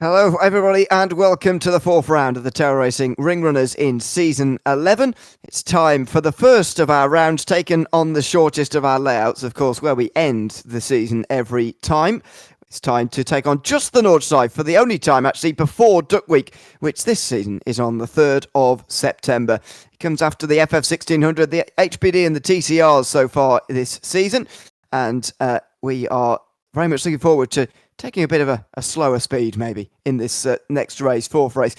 Hello everybody and welcome to the fourth round of the Tail Racing Ring Runners in Season 11. It's time for the first of our rounds taken on the shortest of our layouts, of course, where we end the season every time. It's time to take on just the North side for the only time actually before Duck Week, which this season is on the 3rd of September. It comes after the FF1600, the HPD and the TCRs so far this season, and we are very much looking forward to taking a bit of a slower speed, maybe, in this next race, fourth race.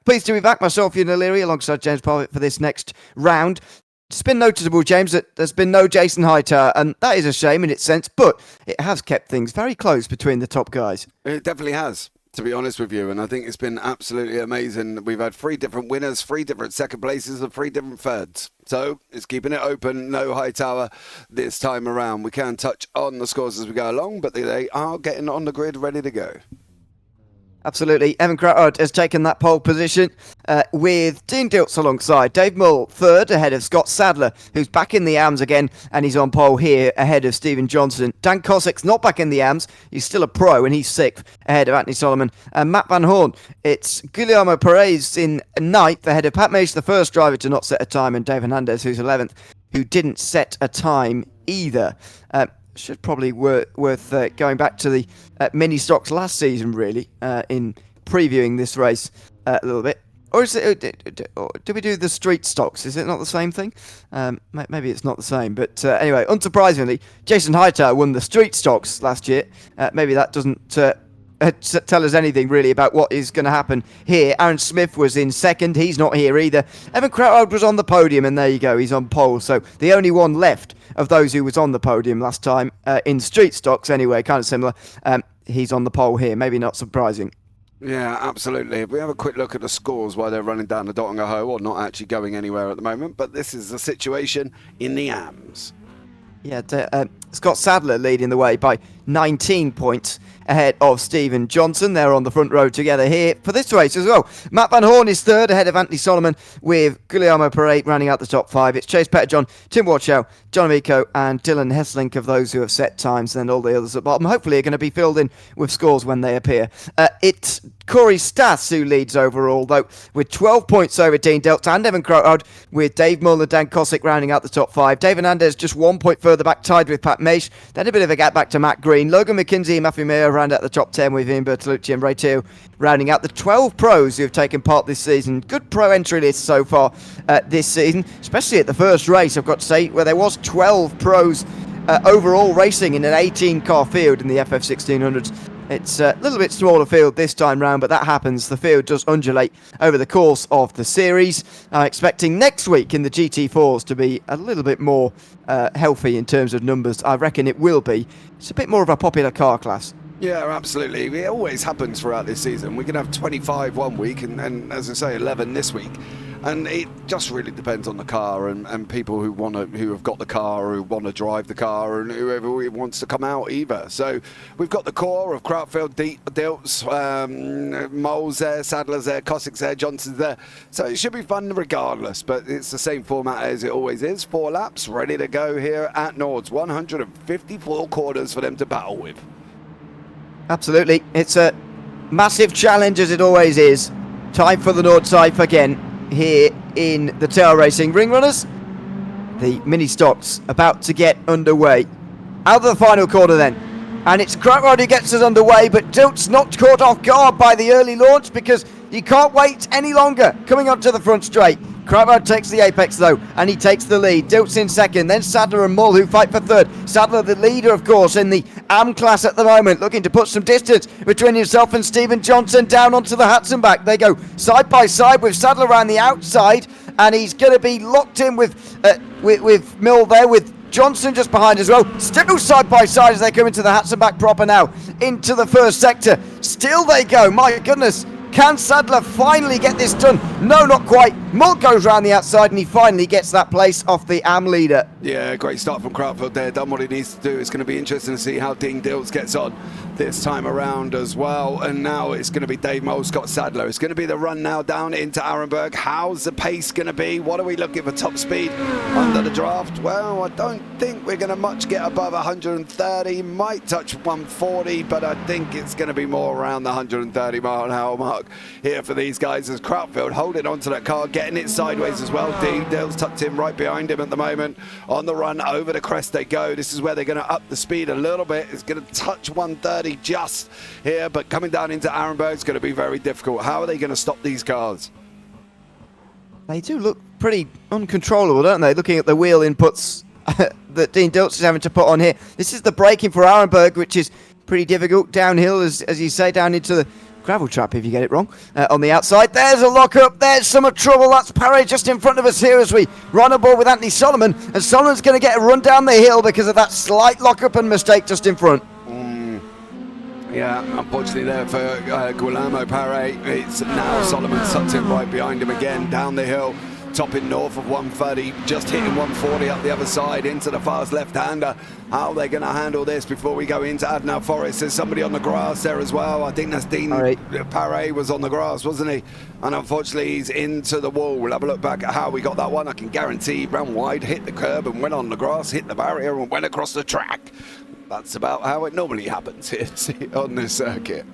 Pleased to be back, myself, Ian O'Leary, alongside James Parfitt for this next round. It's been noticeable, James, that there's been no Jason Hightower, and that is a shame in its sense, but it has kept things very close between the top guys. It definitely has, to be honest with you, and I think it's been absolutely amazing. We've had 3 different winners, 3 different second places, and 3 different thirds. So it's keeping it open, no Hightower this time around. We can touch on the scores as we go along, but they are getting on the grid ready to go. Absolutely. Evan Crouchard has taken that pole position with Dean Diltz alongside. Dave Mull third ahead of Scott Sadler, who's back in the AMS again, and he's on pole here ahead of Stephen Johnson. Dan Cossack's not back in the AMS. He's still a pro, and he's 6th ahead of Anthony Solomon. And Matt Van Horn, it's Guillermo Perez in 9th ahead of Pat Mace, the first driver to not set a time, and Dave Hernandez, who's 11th, who didn't set a time either. Should probably worth going back to the mini stocks last season, really, in previewing this race a little bit. Or is it? Do we do the street stocks? Is it not the same thing? Maybe it's not the same. But anyway, unsurprisingly, Jason Hightower won the street stocks last year. Maybe that doesn't tell us anything really about what is going to happen here. Aaron Smith was in 2nd. He's not here either. Evan Crouchard was on the podium, and there you go. He's on pole. So the only one left of those who was on the podium last time in street stocks anyway, kind of similar. He's on the pole here. Maybe not surprising. Yeah, absolutely. If we have a quick look at the scores while they're running down the dot and go home, or not actually going anywhere at the moment, but this is the situation in the AMS. Yeah, Scott Sadler leading the way by 19 points ahead of Stephen Johnson. They're on the front row together here for this race as well. Matt Van Horn is 3rd ahead of Anthony Solomon, with Guillermo Perez rounding out the top 5. It's Chase Petterjohn, Tim Watchow, John Amico and Dylan Hesslink of those who have set times, and all the others at the bottom hopefully are going to be filled in with scores when they appear. It's Corey Stas who leads overall, though, with 12 points over Dean Delta and Evan Crouchard, with Dave Mull and Dan Cossack rounding out the top 5. Dave Hernandez just 1 point further back, tied with Pat Mace. Then a bit of a gap back to Matt Green. Logan McKinsey and Matthew Mayo round out the top 10, with Ian Bertolucci and Ray Teo rounding out the 12 pros who have taken part this season. Good pro entry list so far this season, especially at the first race, I've got to say, where there was 12 pros overall racing in an 18-car field in the FF1600s. It's a little bit smaller field this time round, but that happens. The field does undulate over the course of the series. I'm expecting next week in the GT4s to be a little bit more healthy in terms of numbers. I reckon it will be. It's a bit more of a popular car class. Yeah, absolutely. It always happens throughout this season. We can have 25 one week and as I say, 11 this week. And it just really depends on the car and people who have got the car, or who want to drive the car, and whoever wants to come out either. So we've got the core of Crouchfield, Diltz, Moles there, Sadler's there, Cossack's there, Johnson's there. So it should be fun regardless, but it's the same format as it always is. 4 laps ready to go here at Nords. 154 corners for them to battle with. Absolutely. It's a massive challenge, as it always is. Time for the North side again here in the Tail Racing Ring Runners. The mini stocks about to get underway. Out of the final corner then. And it's Crouchard who gets us underway, but Dilt's not caught off guard by the early launch because he can't wait any longer coming onto the front straight. Crouchard takes the apex though, and he takes the lead. Dilt's in 2nd, then Sadler and Mull who fight for 3rd. Sadler the leader, of course, in the AM class at the moment, looking to put some distance between himself and Stephen Johnson down onto the Hatzenback. They go side by side with Sadler around the outside, and he's going to be locked in with Mill there, with Johnson just behind as well. Still side by side as they come into the Hatzenback proper now, into the first sector. Still they go, my goodness. Can Sadler finally get this done? No, not quite. Mull goes round the outside and he finally gets that place off the AM leader. Yeah, great start from Crouchfield there. Done what he needs to do. It's going to be interesting to see how Dean Diltz gets on. this time around as well. And now it's going to be Dave Mole, Scott Sadler. It's going to be the run now down into Arenberg. How's the pace going to be? What are we looking for top speed under the draft? Well, I don't think we're going to much get above 130. Might touch 140, but I think it's going to be more around the 130 mile an hour mark here for these guys, as Krautfeld holding onto that car, getting it sideways as well. Dale's tucked in right behind him at the moment. On the run over the crest they go. This is where they're going to up the speed a little bit. It's going to touch 130 just here, but coming down into Arenberg is going to be very difficult. How are they going to stop these cars? They do look pretty uncontrollable, don't they? Looking at the wheel inputs that Dean Diltz is having to put on here. This is the braking for Arenberg, which is pretty difficult downhill, as you say, down into the gravel trap if you get it wrong. On the outside, there's a lock-up, there's some trouble. That's Parry just in front of us here as we run aboard with Anthony Solomon, and Solomon's going to get a run down the hill because of that slight lock-up and mistake just in front. Yeah, unfortunately there for Guillermo Paré. It's now Solomon tucked in right behind him again, down the hill, topping north of 130, just hitting 140 up the other side into the fast left-hander. How are they going to handle this before we go into Adnal Forest? There's somebody on the grass there as well. I think that's Dean Paré was on the grass, wasn't he? And unfortunately he's into the wall. We'll have a look back at how we got that one. I can guarantee he ran wide, hit the curb and went on the grass, hit the barrier and went across the track. That's about how it normally happens here on this circuit.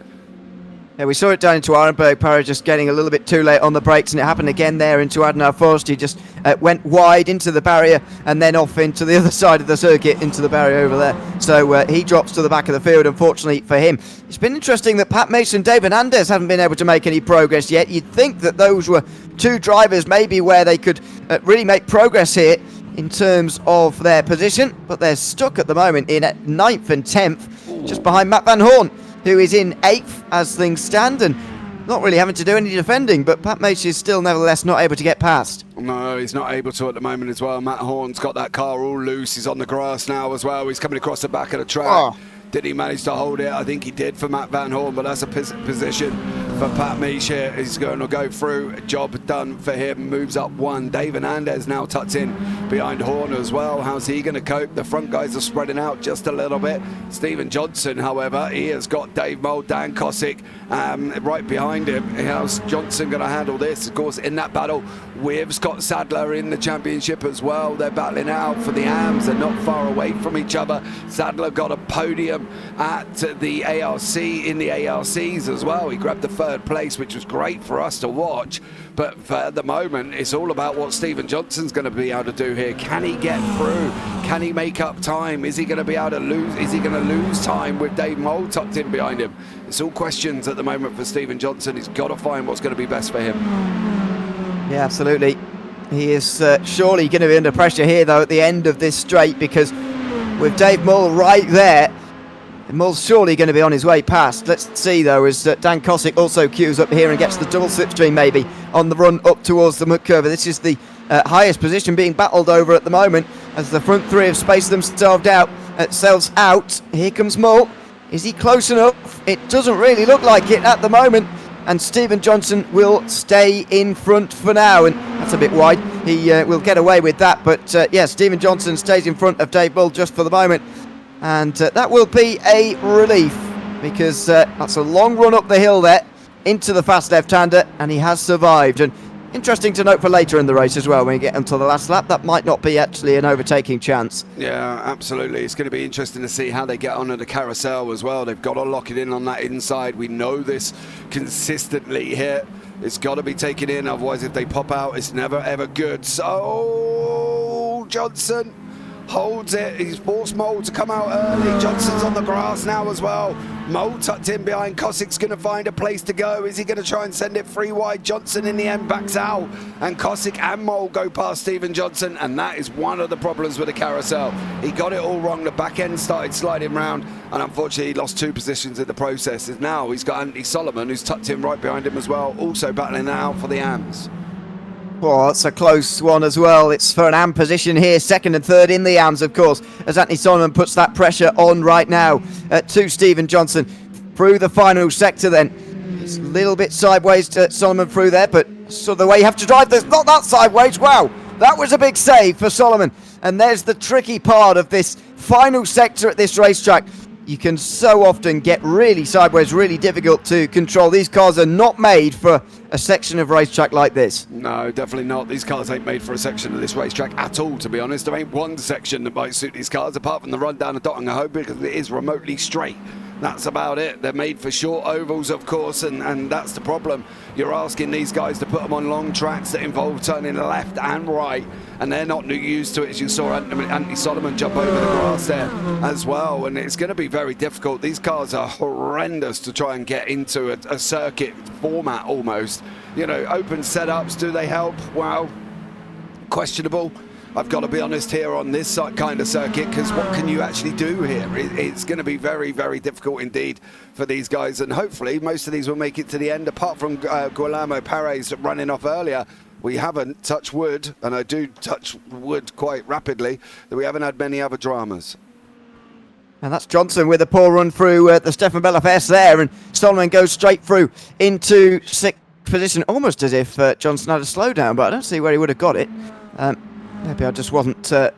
Yeah, we saw it down into Arenberg. Parra just getting a little bit too late on the brakes, and it happened again there into Adnal Forest. He just went wide into the barrier and then off into the other side of the circuit, into the barrier over there. So he drops to the back of the field, unfortunately for him. It's been interesting that Pat Mason and David Andes haven't been able to make any progress yet. You'd think that those were two drivers maybe where they could really make progress here in terms of their position, but they're stuck at the moment in 9th and 10th, just behind Matt Van Horn, who is in 8th as things stand, and not really having to do any defending, but Pat Mace is still nevertheless not able to get past. No, he's not able to at the moment as well. Matt Horn's got that car all loose. He's on the grass now as well. He's coming across the back of the track. Oh. Did he manage to hold it? I think he did for Matt Van Horn, but that's a position for Pat Misch here. He's going to go through. Job done for him. Moves up one. David Andes now tucked in behind Horn as well. How's he going to cope? The front guys are spreading out just a little bit. Stephen Johnson, however, he has got Dave Mould, Dan Kosick right behind him. How's Johnson going to handle this? Of course, in that battle with Scott Sadler in the championship as well. They're battling out for the AMs. They're not far away from each other. Sadler got a podium at the ARC, in the ARCs as well. He grabbed the 3rd place, which was great for us to watch. But for the moment, it's all about what Stephen Johnson's going to be able to do here. Can he get through? Can he make up time? Is he going to be able to lose? Is he going to lose time with Dave Mould tucked in behind him? It's all questions at the moment for Stephen Johnson. He's got to find what's going to be best for him. Yeah, absolutely. He is surely going to be under pressure here, though, at the end of this straight, because with Dave Mull right there, Mull's surely going to be on his way past. Let's see, though, as Dan Kosick also queues up here and gets the double slipstream maybe on the run up towards the mud curve. This is the highest position being battled over at the moment as the front three have spaced themselves out. Here comes Mull. Is he close enough? It doesn't really look like it at the moment. And Stephen Johnson will stay in front for now, and that's a bit wide. He will get away with that, but yeah, Stephen Johnson stays in front of Dave Mull just for the moment, and that will be a relief, because that's a long run up the hill there into the fast left-hander, and he has survived. And interesting to note for later in the race as well, when you get onto the last lap, that might not be actually an overtaking chance. Yeah, absolutely. It's going to be interesting to see how they get on at the carousel as well. They've got to lock it in on that inside. We know this consistently here. It's got to be taken in, otherwise if they pop out, it's never ever good. So Johnson holds it. He's forced Mould to come out early. Johnson's on the grass now as well. Mould tucked in behind. Kosick's going to find a place to go. Is he going to try and send it free wide? Johnson in the end backs out, and Kosick and Mould go past Stephen Johnson, and that is one of the problems with the carousel. He got it all wrong. The back end started sliding round, and unfortunately he lost 2 positions in the process. And now he's got Anthony Solomon, who's tucked in right behind him as well, also battling out for the AMs. Well, that's a close one as well. It's for an AM position here, 2nd and 3rd in the AMs, of course, as Anthony Solomon puts that pressure on right now to Stephen Johnson through the final sector then. It's a little bit sideways to Solomon through there, but so the way you have to drive this, not that sideways. Wow, that was a big save for Solomon. And there's the tricky part of this final sector at this racetrack. you can so often get really sideways, really difficult to control. These cars are not made for a section of racetrack like this. No, definitely not. These cars ain't made for a section of this racetrack at all, to be honest. There ain't one section that might suit these cars, apart from the run down of Dottingham because it is remotely straight. That's about it. They're made for short ovals, of course, and that's the problem. You're asking these guys to put them on long tracks that involve turning left and right, and they're not used to it, as you saw Anthony Solomon jump over the grass there as well, and it's going to be very difficult. These cars are horrendous to try and get into a circuit format almost. You know, open setups, do they help? Well, questionable. I've got to be honest here on this kind of circuit, because what can you actually do here? It's going to be very, very difficult indeed for these guys, and hopefully most of these will make it to the end, apart from Guillermo Pare's running off earlier. We haven't, touched wood, and I do touch wood quite rapidly, that we haven't had many other dramas. And that's Johnson with a poor run through the Stefan Bell FS there, and Solomon goes straight through into sixth position, almost as if Johnson had a slowdown, but I don't see where he would have got it. Maybe I just wasn't. I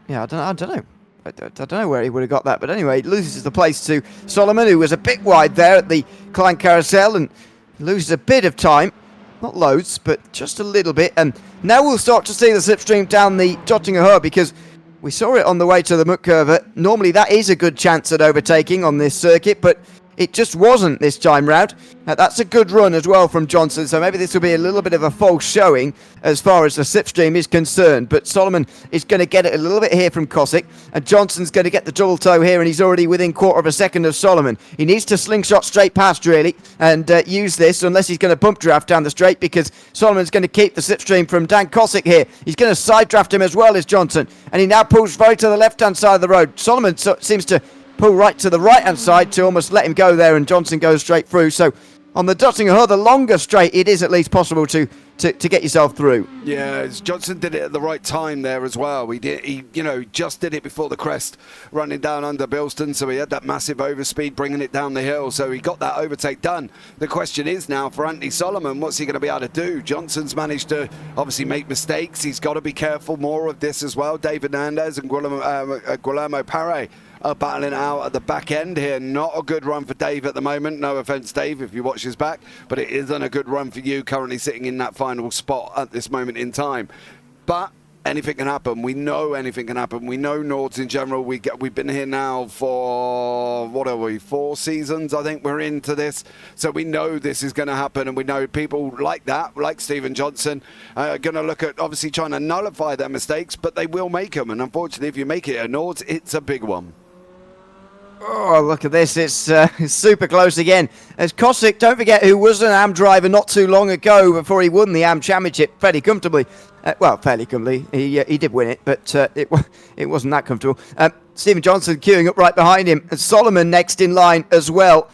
don't know. I don't know where he would have got that, but anyway, he loses the place to Solomon, who was a bit wide there at the Klein Carousel, and loses a bit of time. Not loads, but just a little bit. And now we'll start to see the slipstream down the Dottingham, because we saw it on the way to the Muck Curve. Normally that is a good chance at overtaking on this circuit, but it just wasn't this time round. That's a good run as well from Johnson, so maybe this will be a little bit of a false showing as far as the slipstream is concerned. But Solomon is going to get it a little bit here from Kosick, and Johnson's going to get the double toe here, and he's already within quarter of a second of Solomon. He needs to slingshot straight past, really, and use this, unless he's going to bump draft down the straight, because Solomon's going to keep the slipstream from Dan Kosick here. He's going to side draft him as well as Johnson, and he now pulls very to the left-hand side of the road. Solomon seems to pull right to the right-hand side to almost let him go there, and Johnson goes straight through. So on the Dottingham, the longer straight, it is at least possible to get yourself through. Yeah, Johnson did it at the right time there as well. He just did it before the crest, running down under Bilston, so he had that massive overspeed bringing it down the hill, so he got that overtake done. The question is now for Anthony Solomon, what's he going to be able to do? Johnson's managed to obviously make mistakes. He's got to be careful more of this as well. David Hernandez and Guillermo Pare are battling out at the back end here. Not a good run for Dave at the moment. No offence, Dave, if you watch his back, but it isn't a good run for you currently sitting in that final spot at this moment in time. But anything can happen. We know anything can happen. We know Nords in general. We've been here now for, what are we, 4 seasons? I think we're into this. So we know this is going to happen, and we know people like that, like Stephen Johnson, are going to look at obviously trying to nullify their mistakes, but they will make them. And unfortunately, if you make it at Nords, it's a big one. Oh, look at this. It's super close again. As Kosick, don't forget, who was an AM driver not too long ago before he won the AM Championship fairly comfortably. Fairly comfortably. He did win it, but it wasn't that comfortable. Stephen Johnson queuing up right behind him. And Solomon next in line as well.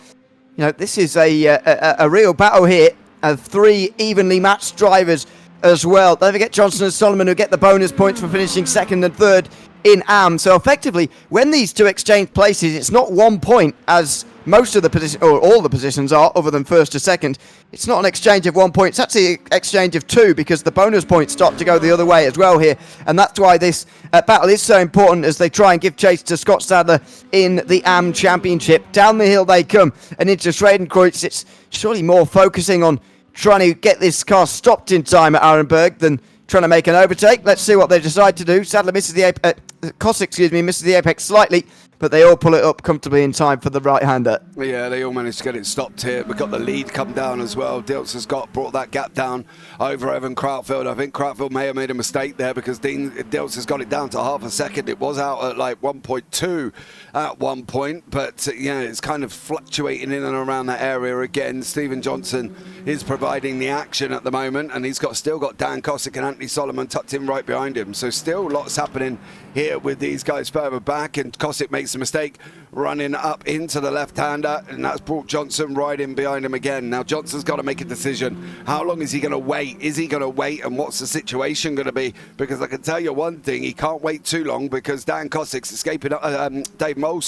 You know, this is a real battle here of 3 evenly matched drivers as well. Don't forget Johnson and Solomon, who get the bonus points for finishing second and third in AM. So effectively, when these two exchange places, it's not 1 point as most of the positions, or all the positions are, other than first to second. It's not an exchange of 1 point, it's actually an exchange of 2, because the bonus points start to go the other way as well here. And that's why this battle is so important, as they try and give chase to Scott Sadler in the AM Championship. Down the hill they come, and into Schradenkreuz. It's surely more focusing on trying to get this car stopped in time at Arenberg than trying to make an overtake. Let's see what they decide to do. Sadler misses the Kosick, misses the apex slightly, but they all pull it up comfortably in time for the right-hander. Yeah, they all managed to get it stopped here. We've got the lead come down as well. Diltz has brought that gap down over Evan Krautfeld. I think Krautfeld may have made a mistake there, because Diltz has got it down to half a second. It was out at like 1.2 at one point, but yeah, it's kind of fluctuating in and around that area again. Stephen Johnson is providing the action at the moment, and he's still got Dan Kosick and Anthony Solomon tucked in right behind him. So still lots happening here with these guys further back, and Kosick makes a mistake running up into the left-hander, and that's brought Johnson right in behind him again. Now Johnson's got to make a decision. How long is he going to wait? Is he going to wait, and what's the situation going to be? Because I can tell you one thing, he can't wait too long, because Dan Kosick's escaping up, Dave Mole,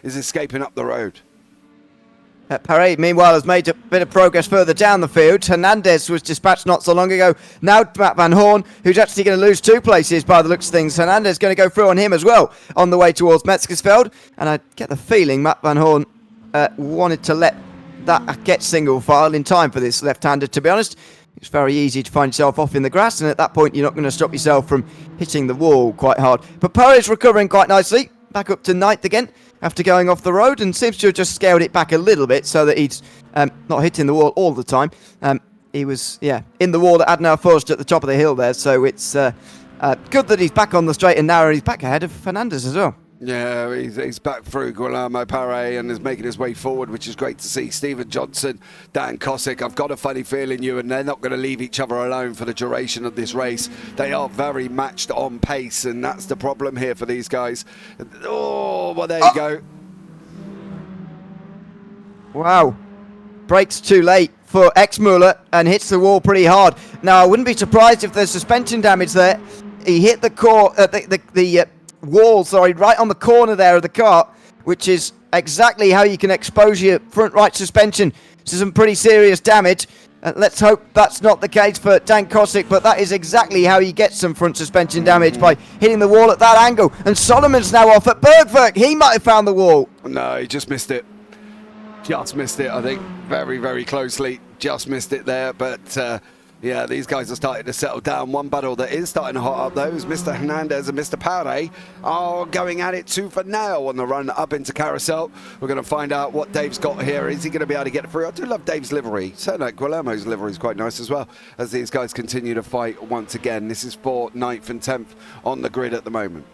is escaping up the road. Parade, meanwhile, has made a bit of progress further down the field. Hernandez was dispatched not so long ago. Now Matt Van Horn, who's actually going to lose 2 places by the looks of things. Hernandez going to go through on him as well on the way towards Metzgersfeld. And I get the feeling Matt Van Horn wanted to let that get single file in time for this left-hander, to be honest. It's very easy to find yourself off in the grass, and at that point you're not going to stop yourself from hitting the wall quite hard. But Poe's recovering quite nicely, back up to 9th again after going off the road, and seems to have just scaled it back a little bit so that he's not hitting the wall all the time. He was, in the wall at Adnar Forst at the top of the hill there, so it's good that he's back on the straight and narrow, and he's back ahead of Fernandez as well. Yeah, he's back through Guillermo Paré and is making his way forward, which is great to see. Stephen Johnson, Dan Kosick, I've got a funny feeling and they're not going to leave each other alone for the duration of this race. They are very matched on pace, and that's the problem here for these guys. Oh, well, there you go. Wow. Brakes too late for Exmuller and hits the wall pretty hard. Now, I wouldn't be surprised if there's suspension damage there. He hit the wall, right on the corner there of the car, which is exactly how you can expose your front right suspension to some pretty serious damage. Let's hope that's not the case for Dan Kosick, but that is exactly how you get some front suspension damage, by hitting the wall at that angle. And Solomon's now off at Bergwerk. He might have found the wall. No, he just missed it. Just missed it, I think. Very, very closely. Just missed it there, but... yeah, these guys are starting to settle down. One battle that is starting to hot up, though, is Mr. Hernandez and Mr. Paré are going at it tooth and nail on the run up into Carousel. We're going to find out what Dave's got here. Is he going to be able to get through? I do love Dave's livery. Certainly like Guillermo's livery is quite nice as well, as these guys continue to fight once again. This is for 9th and 10th on the grid at the moment.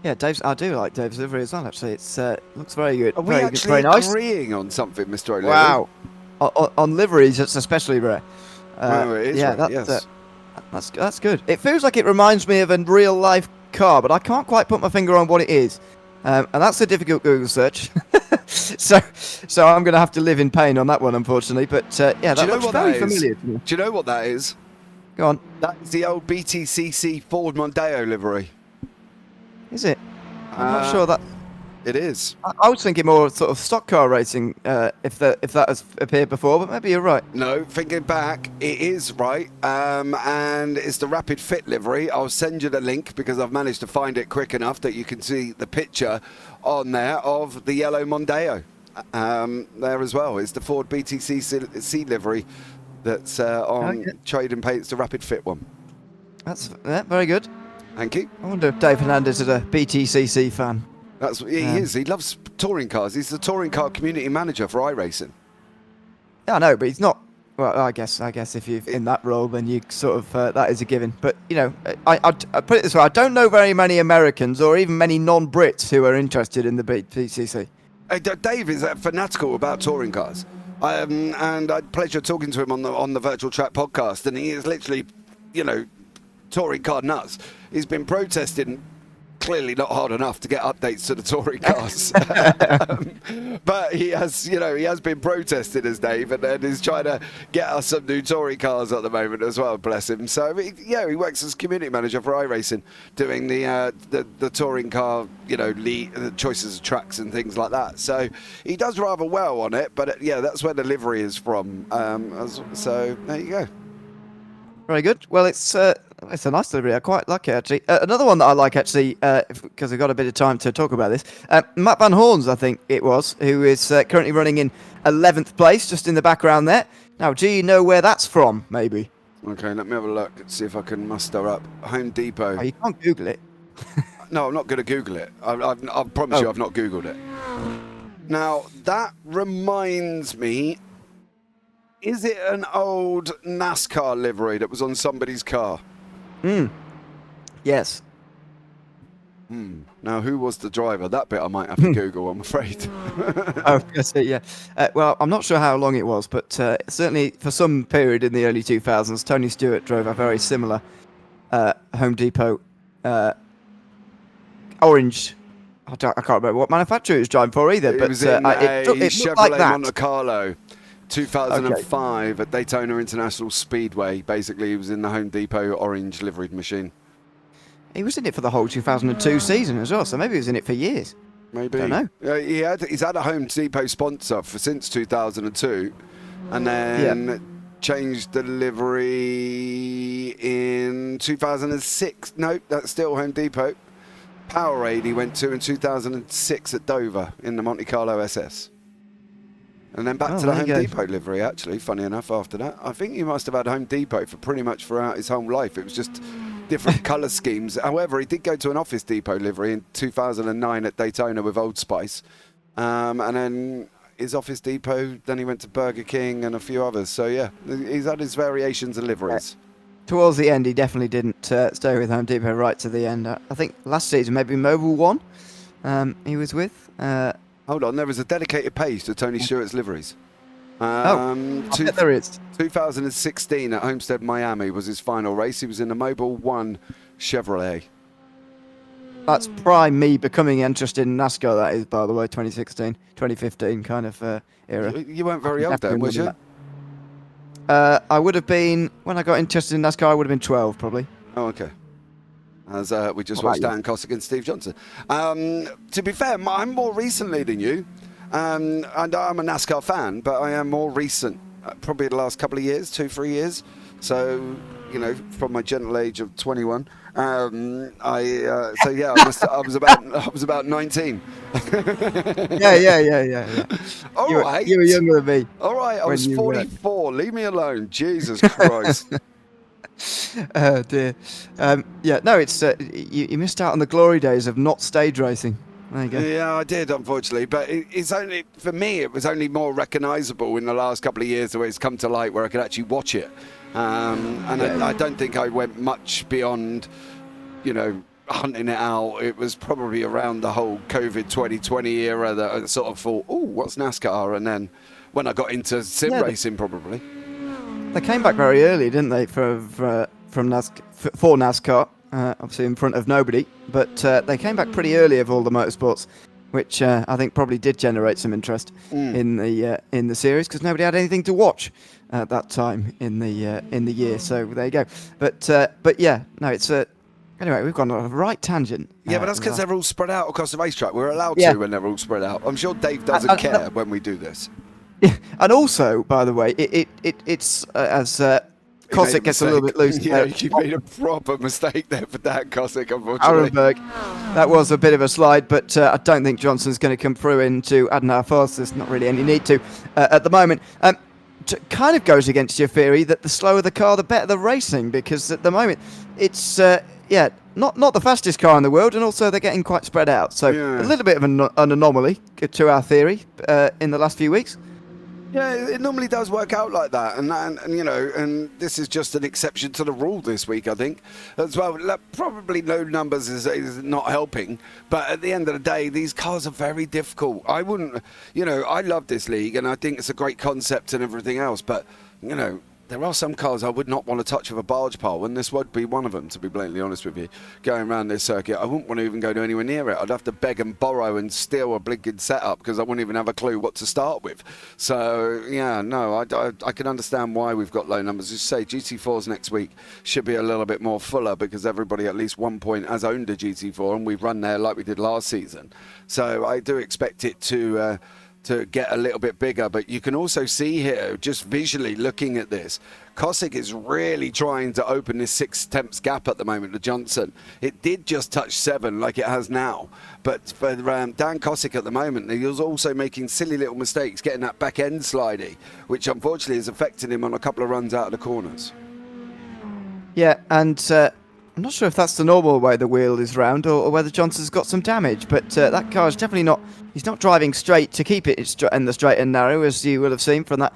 Yeah, I do like Dave's livery as well, actually. It's looks very good. Are we actually agreeing on something, Mr. O'Leary? Wow. On liveries, it's especially rare. It is right, yes. That's good. It feels like it reminds me of a real life car, but I can't quite put my finger on what it is. And that's a difficult Google search. so I'm going to have to live in pain on that one, unfortunately. But that looks very familiar to me. Do you know what that is? Go on. That is the old BTCC Ford Mondeo livery. Is it? I'm not sure that... It is. I was thinking more sort of stock car racing, if that has appeared before, but maybe you're right. No, thinking back, it is right, and it's the Rapid Fit livery. I'll send you the link because I've managed to find it quick enough that you can see the picture on there of the yellow Mondeo there as well. It's the Ford BTCC livery that's on Trade and Paint's the Rapid Fit one. That's very good. Thank you. I wonder if Dave Hernandez is a BTCC fan. He is. He loves touring cars. He's the touring car community manager for iRacing. Yeah, I know, but he's not. Well, I guess if you're in that role, then you sort of that is a given. But I put it this way: I don't know very many Americans or even many non-Brits who are interested in the BTCC. Dave is fanatical about touring cars, and I had pleasure talking to him on the Virtual Track podcast, and he is literally, touring car nuts. He's been protesting. Clearly not hard enough to get updates to the touring cars, but he has been protested as Dave, and is trying to get us some new touring cars at the moment as well. Bless him. So he works as community manager for iRacing, doing the touring car, the choices of tracks and things like that. So he does rather well on it. But that's where the livery is from. So there you go. Very good. Well, it's a nice delivery. I quite like it, actually. Another one that I like, actually, because I've got a bit of time to talk about this. Matt Van Horns, I think it was, who is currently running in 11th place, just in the background there. Now, do you know where that's from, maybe? Okay, let me have a look and see if I can muster up. Home Depot. Oh, you can't Google it. No, I'm not going to Google it. I promise you I've not Googled it. Now, that reminds me... Is it an old NASCAR livery that was on somebody's car? Yes. Now, who was the driver? That bit I might have to Google, I'm afraid. Oh, yes, yeah. Well, I'm not sure how long it was, but certainly for some period in the early 2000s, Tony Stewart drove a very similar Home Depot orange. I can't remember what manufacturer it was driving for either. It was in a Chevrolet like that. Monte Carlo. 2005 at Daytona International Speedway. Basically, he was in the Home Depot orange liveried machine. He was in it for the whole 2002 season as well, so maybe he was in it for years. Maybe. Don't know. He's had a Home Depot sponsor since 2002, and then changed the livery in 2006. No, that's still Home Depot. Powerade he went to in 2006 at Dover in the Monte Carlo SS. And then back to the Home Depot livery, actually, funny enough, after that. I think he must have had Home Depot for pretty much throughout his whole life. It was just different colour schemes. However, he did go to an Office Depot livery in 2009 at Daytona with Old Spice. And then his Office Depot, then he went to Burger King and a few others. So, yeah, he's had his variations and liveries. Towards the end, he definitely didn't stay with Home Depot right to the end. I think last season, maybe Mobil 1 he was with. Hold on, there was a dedicated page to Tony Stewart's liveries. I bet there is. 2016 at Homestead, Miami was his final race. He was in the Mobil 1 Chevrolet. That's prime me becoming interested in NASCAR, that is, by the way, 2016, 2015 kind of era. You weren't very old then, was you? I would have been, when I got interested in NASCAR, I would have been 12, probably. Oh, okay. As we just watched Dan Cossack and Steve Johnson. To be fair, I'm more recently than you. And I'm a NASCAR fan, but I am more recent, probably the last couple of years, 2-3 years. So, you know, from my gentle age of 21, I was about 19. Yeah. All right. You were younger than me. All right, I was 44. Leave me alone. Jesus Christ. Oh dear. It's you missed out on the glory days of not stage racing. There you go. Yeah, I did, unfortunately, but it's only for me. It was only more recognisable in the last couple of years, where it's come to light, where I could actually watch it. I don't think I went much beyond, you know, hunting it out. It was probably around the whole COVID 2020 era that I sort of thought, "Oh, what's NASCAR?" And then when I got into sim racing, probably. They came back very early, didn't they, for NASCAR? Obviously in front of nobody, but they came back pretty early of all the motorsports, which I think probably did generate some interest in the series, because nobody had anything to watch at that time in the year. So there you go. But yeah, no, it's anyway, we've gone on a right tangent. Yeah, but that's because they're all spread out across the racetrack. We're allowed to when they're all spread out. I'm sure Dave doesn't care when we do this. Yeah, and also, by the way, it's as Cossack gets a little bit loose. Yeah, you made a proper mistake there for Dan Cossack, unfortunately. Arenberg, that was a bit of a slide, but I don't think Johnson's going to come through into Adnar Foss. There's not really any need to at the moment. Kind of goes against your theory that the slower the car, the better the racing, because at the moment it's not the fastest car in the world, and also they're getting quite spread out. So a little bit of an anomaly to our theory in the last few weeks. Yeah, it normally does work out like that, and you know, and this is just an exception to the rule this week, I think, as well. Probably low numbers is not helping, but at the end of the day, these cars are very difficult. I wouldn't, you know, I love this league, and I think it's a great concept and everything else, but, you know, there are some cars I would not want to touch with a barge pole, and this would be one of them, to be blatantly honest with you. Going around this circuit, I wouldn't want to even go to anywhere near it. I'd have to beg and borrow and steal a blinking setup, because I wouldn't even have a clue what to start with. So, yeah, no, I can understand why we've got low numbers. As you say, GT4s next week should be a little bit more fuller, because everybody at least one point has owned a GT4, and we've run there like we did last season. So I do expect it to get a little bit bigger, but you can also see here, just visually looking at this, Cossack is really trying to open this 6/10 gap at the moment to Johnson. It did just touch 7 like it has now, but for Dan Cossack at the moment, he was also making silly little mistakes, getting that back end slidey, which unfortunately is affecting him on a couple of runs out of the corners. Yeah, and I'm not sure if that's the normal way the wheel is round, or whether Johnson's got some damage, but that car is definitely not. He's not driving straight to keep it in the straight and narrow, as you will have seen from that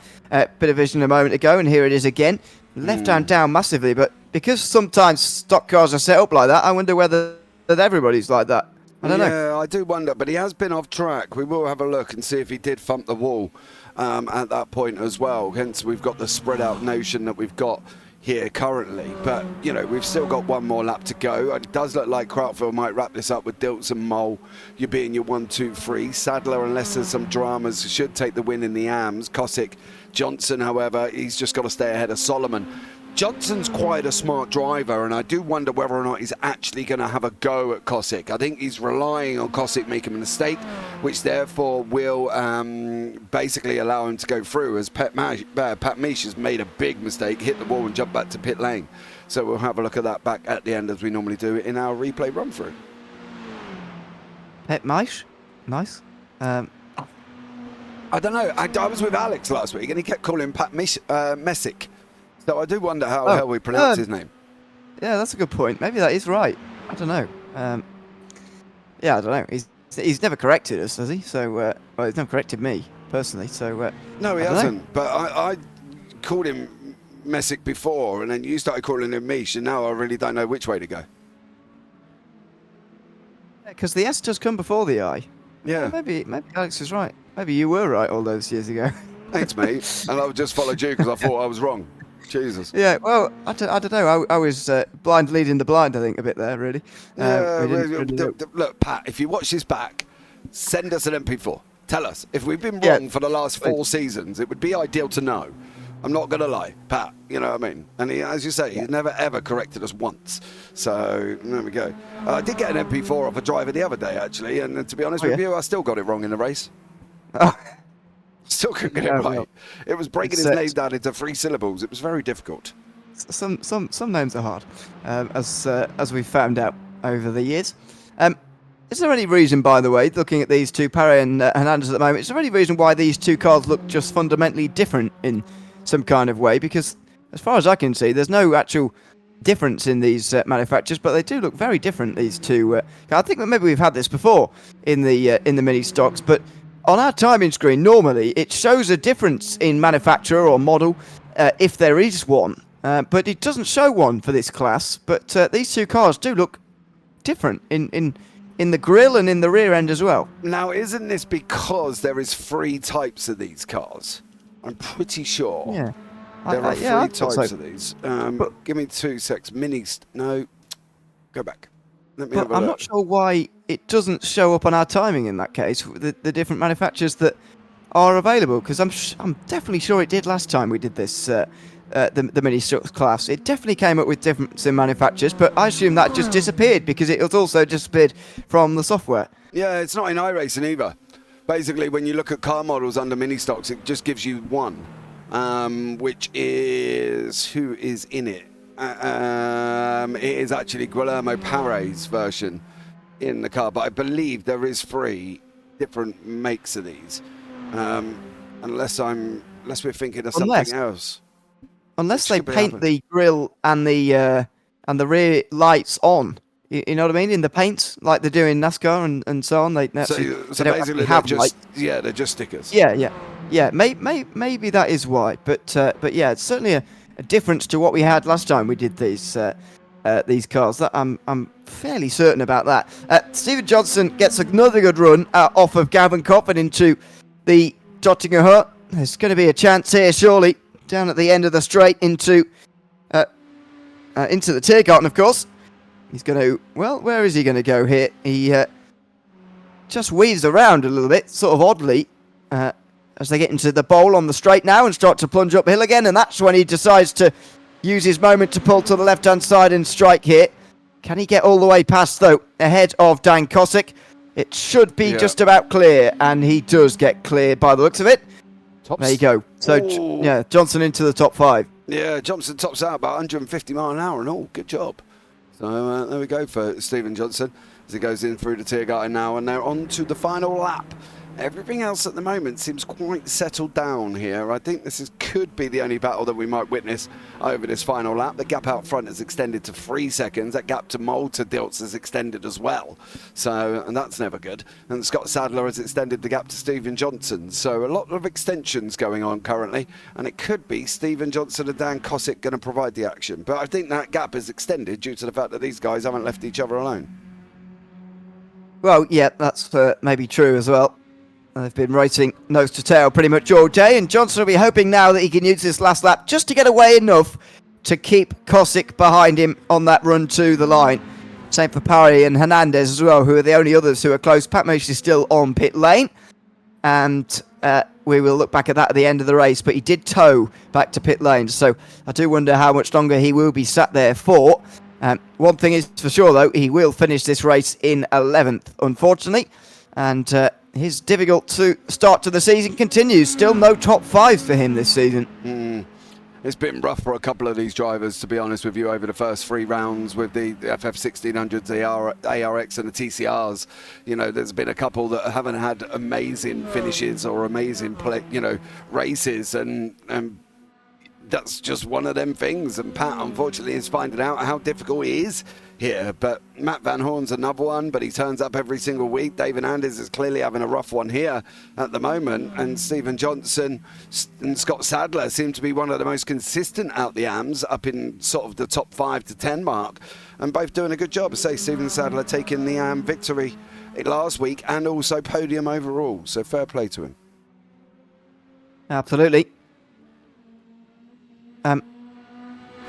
bit of vision a moment ago, and here it is again. Left hand down massively, but because sometimes stock cars are set up like that, I wonder whether everybody's like that. I don't know. Yeah, I do wonder, but he has been off track. We will have a look and see if he did thump the wall at that point as well. Hence, we've got the spread out notion that we've got here currently, but you know, we've still got one more lap to go. It does look like Krautfeld might wrap this up with Dilts and Mole. You're being your 1, 2, 3. Sadler, unless there's some dramas, should take the win in the AMs. Cossack, Johnson, however, he's just got to stay ahead of Solomon. Johnson's quite a smart driver, and I do wonder whether or not he's actually going to have a go at Kosick. I think he's relying on Kosick making a mistake, which therefore will basically allow him to go through, as Pat Misch has made a big mistake, hit the wall and jumped back to pit lane. So we'll have a look at that back at the end, as we normally do in our replay run-through. Pat Misch? Nice. I don't know. I was with Alex last week, and he kept calling Pat Messick. So I do wonder how we pronounce his name. Yeah, that's a good point. Maybe that is right. I don't know. Yeah, I don't know. He's never corrected us, has he? So, well, he's never corrected me personally. So, no, he hasn't. But I called him Messick before, and then you started calling him Misch, and now I really don't know which way to go. Because the S does come before the I. Yeah. Maybe Alex is right. Maybe you were right all those years ago. Thanks, mate. And I just followed you because I thought I was wrong. Jesus. Yeah, well, I don't know. I was blind leading the blind, I think, a bit there, really. Look, Pat, if you watch this back, send us an MP4. Tell us. If we've been wrong for the last 4 seasons, it would be ideal to know. I'm not going to lie, Pat. You know what I mean? And he, as you say, he's never, ever corrected us once. So, there we go. I did get an MP4 off a driver the other day, actually. And to be honest with you, I still got it wrong in the race. Still couldn't get it right. Well, it was breaking his name down into 3 syllables. It was very difficult. Some names are hard, as we've found out over the years. Is there any reason, by the way, looking at these two, Parry and Hernandez at the moment, is there any reason why these two cars look just fundamentally different in some kind of way? Because as far as I can see, there's no actual difference in these manufacturers, but they do look very different, these two. I think that maybe we've had this before in the mini stocks, but on our timing screen, normally it shows a difference in manufacturer or model if there is one, but it doesn't show one for this class. But these two cars do look different in the grille and in the rear end as well. Now, isn't this because there is 3 types of these cars? I'm pretty sure. Yeah. There are 3 types of these. Give me 2 secs. No. Go back. Let me have a look. I'm not sure why it doesn't show up on our timing in that case, the different manufacturers that are available, because I'm definitely sure it did last time we did this, the mini stocks class. It definitely came up with difference in manufacturers, but I assume that just disappeared because it was also disappeared from the software. Yeah, it's not in iRacing either. Basically, when you look at car models under mini stocks, it just gives you one, which is who is in it. It is actually Guillermo Paray's version in the car, but I believe there is 3 different makes of these, unless we're thinking of something else. Unless they paint the grille and the rear lights on. You know what I mean? In the paint, like they do in NASCAR and so on. They basically have lights. Yeah, they're just stickers. Yeah. Maybe that is why. But yeah, it's certainly a difference to what we had last time we did these cars. That I'm fairly certain about that. Stephen Johnson gets another good run off of Gavin Coffin into the Dottinger Hut. There's going to be a chance here, surely, down at the end of the straight into the Tiergarten, of course. He's going to, well, where is he going to go here? He just weaves around a little bit, sort of oddly, as they get into the bowl on the straight now and start to plunge uphill again, and that's when he decides to use his moment to pull to the left-hand side and strike here. Can he get all the way past, though, ahead of Dan Kosick? It should be just about clear, and he does get clear by the looks of it. There you go. So, yeah, Johnson into the top 5. Yeah, Johnson tops out about 150 mile an hour and all. Good job. So there we go for Stephen Johnson as he goes in through the Tiergarten now, and they're on to the final lap. Everything else at the moment seems quite settled down here. I think this could be the only battle that we might witness over this final lap. The gap out front is extended to 3 seconds. That gap to Malta Dilts is extended as well. So, and that's never good. And Scott Sadler has extended the gap to Stephen Johnson. So a lot of extensions going on currently. And it could be Stephen Johnson and Dan Kosick going to provide the action. But I think that gap is extended due to the fact that these guys haven't left each other alone. Well, yeah, that's maybe true as well. They've been racing nose to tail pretty much all day, and Johnson will be hoping now that he can use this last lap just to get away enough to keep Kosick behind him on that run to the line. Same for Parry and Hernandez as well, who are the only others who are close. Pat Misch is still on pit lane, and we will look back at that at the end of the race, but he did tow back to pit lane, so I do wonder how much longer he will be sat there for. One thing is for sure, though, he will finish this race in 11th, unfortunately, and his difficult start to the season continues. Still no top fives for him this season. It's been rough for a couple of these drivers, to be honest with you, over the first 3 rounds with the FF1600s, the ARX and the TCRs. You know, there's been a couple that haven't had amazing finishes or amazing races, and that's just one of them things. And Pat, unfortunately, is finding out how difficult it is here. But Matt Van Horn's another one, but he turns up every single week. David Anders is clearly having a rough one here at the moment. And Stephen Johnson and Scott Sadler seem to be one of the most consistent out the AMs, up in sort of the top 5 to 10 mark. And both doing a good job. Say Stephen Sadler taking the AM victory last week and also podium overall. So fair play to him. Absolutely.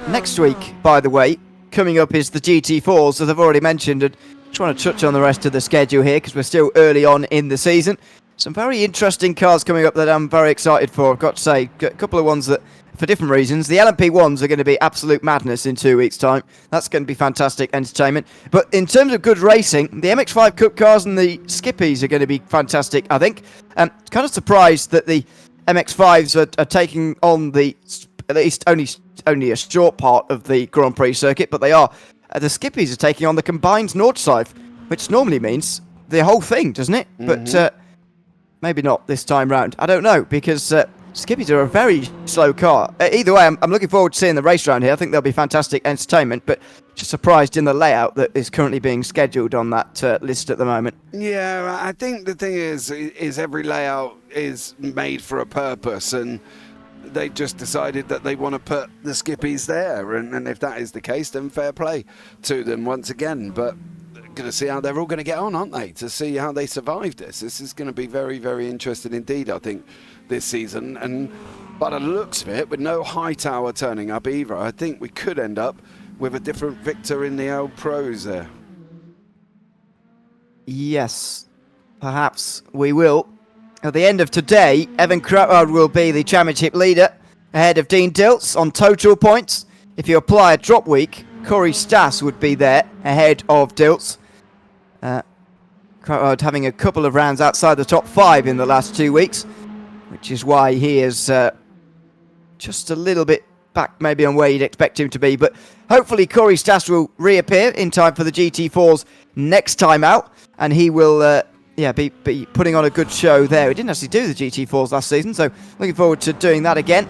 Next week, by the way, coming up is the GT4s, as I've already mentioned, and just want to touch on the rest of the schedule here because we're still early on in the season. Some very interesting cars coming up that I'm very excited for. I've got to say, a couple of ones that, for different reasons, the LMP1s are going to be absolute madness in 2 weeks' time. That's going to be fantastic entertainment. But in terms of good racing, the MX-5 Cup cars and the Skippies are going to be fantastic, I think. Kind of surprised that the MX-5s are taking on the, at least only a short part of the Grand Prix circuit, but they are. The Skippies are taking on the combined Nordschleife, which normally means the whole thing, doesn't it? But maybe not this time round. I don't know, because Skippies are a very slow car. Either way, I'm looking forward to seeing the race round here. I think there'll be fantastic entertainment, but just surprised in the layout that is currently being scheduled on that list at the moment. Yeah, I think the thing is every layout is made for a purpose, and they just decided that they want to put the Skippies there, and if that is the case, then fair play to them once again. But going to see how they're all going to get on, aren't they, to see how they survive this. This is going to be very, very interesting indeed, I think, this season. And by the looks of it, with no Hightower turning up either, I think we could end up with a different victor in the L Pros there. Yes, perhaps we will. At the end of today, Evan Krautwald will be the championship leader, ahead of Dean Dilts on total points. If you apply a drop week, Corey Stas would be there, ahead of Dilts. Krautwald having a couple of rounds outside the top 5 in the last 2 weeks, which is why he is just a little bit back maybe on where you'd expect him to be. But hopefully Corey Stas will reappear in time for the GT4s next time out, and he will be putting on a good show there. He didn't actually do the GT4s last season, so looking forward to doing that again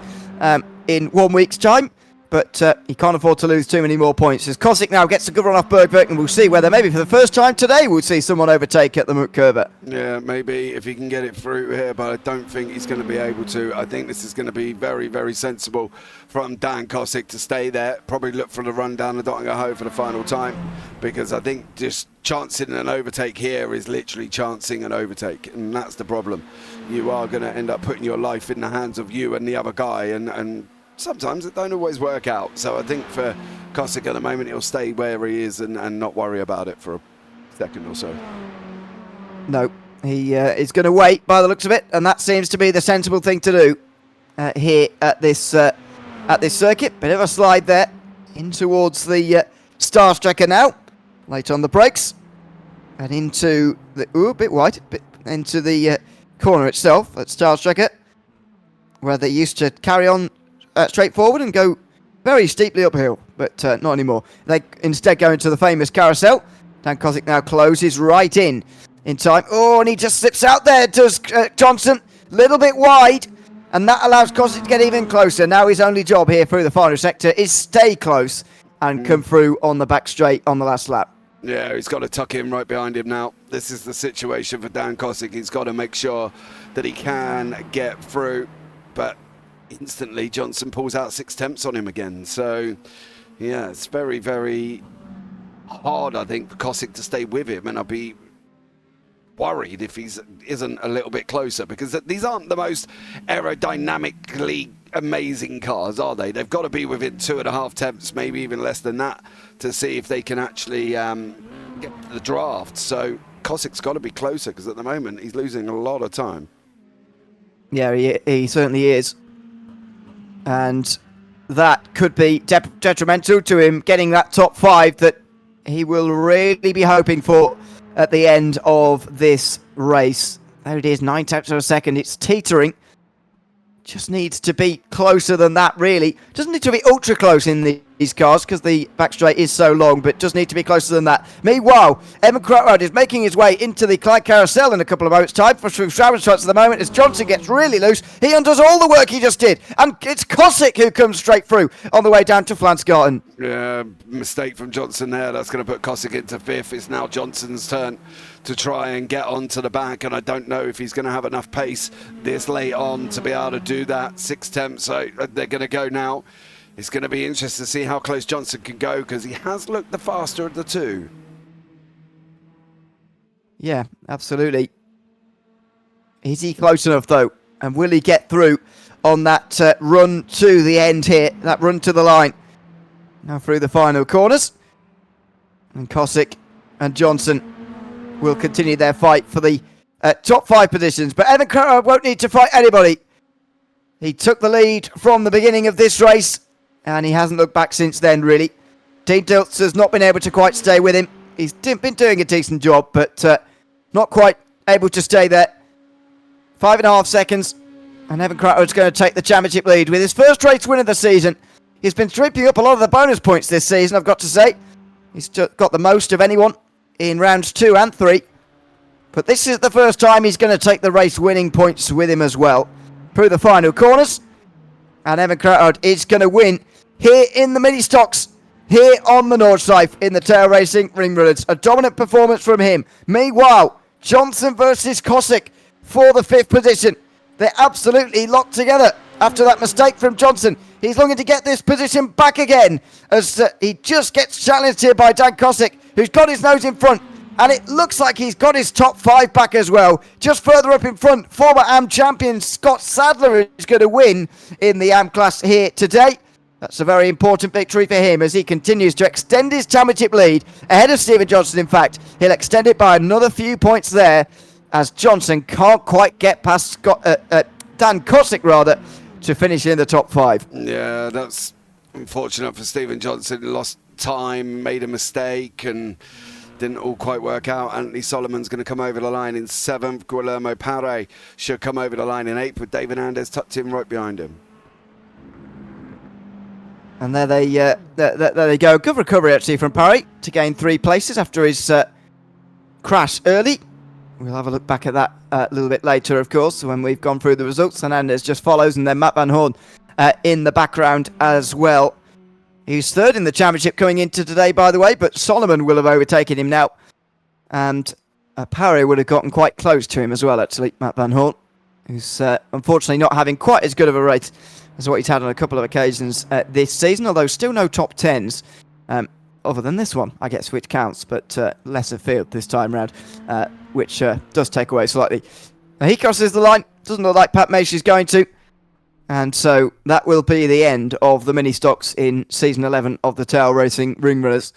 in 1 week's time. But he can't afford to lose too many more points. As Kosick now gets a good run off Bergberg, and we'll see whether maybe for the first time today we'll see someone overtake at the Curva. Yeah, maybe if he can get it through here, but I don't think he's going to be able to. I think this is going to be very, very sensible from Dan Kosick to stay there. Probably look for the run down the Dottinger for the final time, because I think just chancing an overtake here is literally chancing an overtake, and that's the problem. You are going to end up putting your life in the hands of you and the other guy, and sometimes it don't always work out. So I think for Kosick at the moment, he'll stay where he is and not worry about it for a second or so. No, he is going to wait by the looks of it, and that seems to be the sensible thing to do here at this circuit. Bit of a slide there in towards the Star Striker now. Late on the brakes, and into the a bit wide, into the corner itself at Star Striker, where they used to carry on straight forward and go very steeply uphill, but not anymore. They instead go into the famous carousel. Dan Kosick now closes right in time. Oh, and he just slips out there, does Johnson. Little bit wide, and that allows Kosick to get even closer. Now his only job here through the final sector is stay close and come through on the back straight on the last lap. Yeah, he's got to tuck in right behind him now. This is the situation for Dan Kosick. He's got to make sure that he can get through, but instantly Johnson pulls out 6 tenths on him again. So yeah, it's very, very hard, I think, for Kosick to stay with him, and I'll be worried if he isn't a little bit closer, because these aren't the most aerodynamically amazing cars, are they? They've got to be within 2.5 tenths, maybe even less than that, to see if they can actually get the draft. So Kosick's got to be closer, because at the moment he's losing a lot of time. Yeah, he certainly is. And that could be detrimental to him getting that top 5 that he will really be hoping for at the end of this race. There it is, 9 tenths of a second. It's teetering. Just needs to be closer than that, really. Doesn't need to be ultra close in these cars because the back straight is so long, but does need to be closer than that. Meanwhile, Evan Crowd is making his way into the Clyde Carousel in a couple of moments' time for Shroud shots at the moment as Johnson gets really loose. He undoes all the work he just did, and it's Kosick who comes straight through on the way down to Flansgarten. Yeah, mistake from Johnson there. That's going to put Kosick into 5th. It's now Johnson's turn to try and get onto the back, and I don't know if he's going to have enough pace this late on to be able to do that. 6 tenths, so they're going to go now. It's going to be interesting to see how close Johnson can go because he has looked the faster of the two. Yeah, absolutely. Is he close enough, though? And will he get through on that run to the end here, that run to the line? Now through the final corners. And Kosick and Johnson will continue their fight for the top 5 positions. But Evan Crowder won't need to fight anybody. He took the lead from the beginning of this race, and he hasn't looked back since then, really. Dean Diltz has not been able to quite stay with him. He's been doing a decent job, but not quite able to stay there. 5.5 seconds, and Evan Crowder is going to take the championship lead with his first race win of the season. He's been sweeping up a lot of the bonus points this season, I've got to say. He's got the most of anyone in rounds 2 and 3. But this is the first time he's going to take the race winning points with him as well. Through the final corners. And Evan Crowder is going to win here in the mini stocks. Here on the Nordside in the tail racing ring runners. A dominant performance from him. Meanwhile, Johnson versus Kosick for the 5th position. They're absolutely locked together after that mistake from Johnson. He's looking to get this position back again as he just gets challenged here by Dan Kosick, who's got his nose in front. And it looks like he's got his top 5 back as well. Just further up in front, former AM champion Scott Sadler is going to win in the AM class here today. That's a very important victory for him as he continues to extend his championship lead ahead of Stephen Johnson, in fact. He'll extend it by another few points there as Johnson can't quite get past Dan Kosick, rather, to finish in the top 5. Yeah, that's unfortunate for Stephen Johnson. He lost time, made a mistake, and didn't all quite work out. Anthony Solomon's going to come over the line in 7th. Guillermo Pare should come over the line in 8th with David Andes tucked in right behind him. And there they go. Good recovery, actually, from Parry to gain 3 places after his crash early. We'll have a look back at that a little bit later, of course, when we've gone through the results. And Andes just follows, and then Matt Van Horn in the background as well. He's 3rd in the championship coming into today, by the way, but Solomon will have overtaken him now. And Parry would have gotten quite close to him as well, actually, Matt Van Horn, who's unfortunately not having quite as good of a race as what he's had on a couple of occasions this season, although still no top 10s, other than this one, I guess, which counts, but lesser field this time round, which does take away slightly. Now he crosses the line, doesn't look like Pat Maish is going to, and so that will be the end of the mini stocks in season 11 of the tail racing ring runners.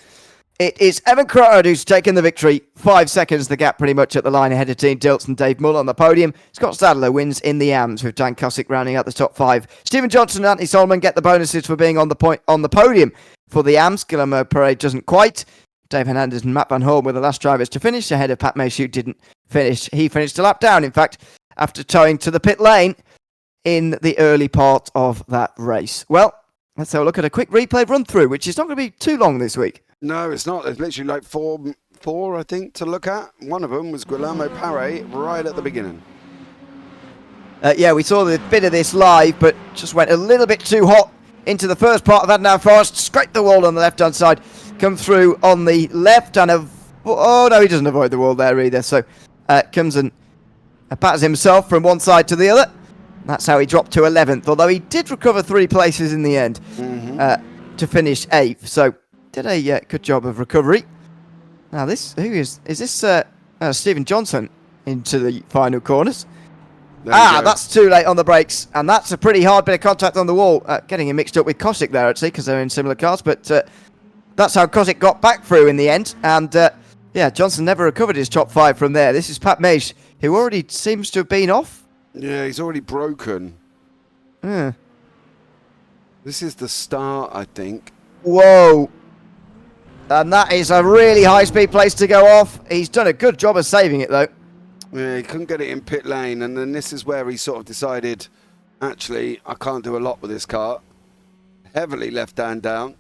It is Evan Crowder who's taken the victory. 5 seconds the gap pretty much at the line ahead of Dean Diltz and Dave Mull on the podium. Scott Sadler wins in the AMs with Dan Kosick rounding out the top 5. Stephen Johnson and Anthony Solomon get the bonuses for being on the podium for the AMs. Guillermo Parade doesn't quite. Dave Hernandez and Matt Van Horn were the last drivers to finish ahead of Pat Maish, who didn't finish. He finished a lap down, in fact, after towing to the pit lane in the early part of that race. Well, let's have a look at a quick replay run through, which is not going to be too long this week. No, it's not. There's literally like four, I think, to look at. One of them was Guillermo Pare right at the beginning. Yeah, we saw the bit of this live, but just went a little bit too hot into the first part of Adnan Forest, scraped the wall on the left-hand side, come through on the left, and oh no, he doesn't avoid the wall there either, so comes and pats himself from one side to the other. That's how he dropped to 11th, although he did recover 3 places in the end to finish 8th, so did a good job of recovery. Now this, is this Stephen Johnson into the final corners? That's too late on the brakes, and that's a pretty hard bit of contact on the wall, getting him mixed up with Kosick there, actually, because they're in similar cars, but that's how Kosick got back through in the end, and yeah, Johnson never recovered his top 5 from there. This is Pat Maish, who already seems to have been off Yeah, he's already broken. Yeah. This is the start, I think. Whoa. And that is a really high-speed place to go off. He's done a good job of saving it, though. Yeah, he couldn't get it in pit lane, and then this is where he sort of decided, actually, I can't do a lot with this car. Heavily left hand down.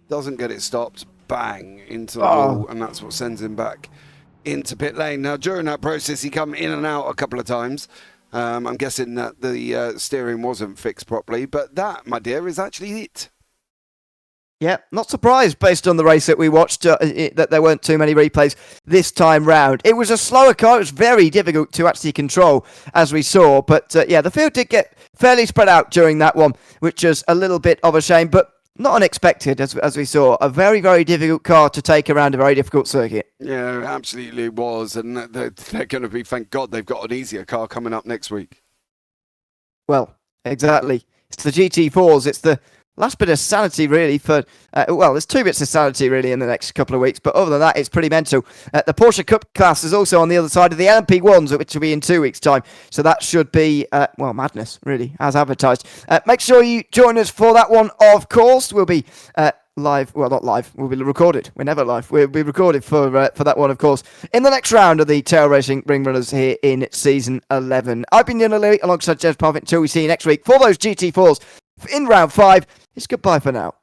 Doesn't get it stopped. Bang, into the wall, and that's what sends him back into pit lane. Now, during that process, he come in and out a couple of times. I'm guessing that the steering wasn't fixed properly, but that, my dear, is actually it. Yeah, not surprised based on the race that we watched that there weren't too many replays this time round. It was a slower car. It was very difficult to actually control, as we saw. But yeah, the field did get fairly spread out during that one, which was a little bit of a shame, but not unexpected, as we saw. A very, very difficult car to take around a very difficult circuit. Yeah, absolutely was. And they're going to be, thank God, they've got an easier car coming up next week. Well, exactly. It's the GT4s. It's the last bit of sanity, really, for... well, there's 2 bits of sanity, really, in the next couple of weeks. But other than that, it's pretty mental. The Porsche Cup class is also on the other side of the LMP1s, which will be in 2 weeks' time. So that should be, well, madness, really, as advertised. Make sure you join us for that one, of course. We'll be... live, well, not live, we'll be recorded. We're never live. We'll be recorded for that one, of course, in the next round of the Tail Racing Ring Runners here in Season 11. I've been Ian O'Leary alongside James Parfitt until we see you next week for those GT4s in round 5. It's goodbye for now.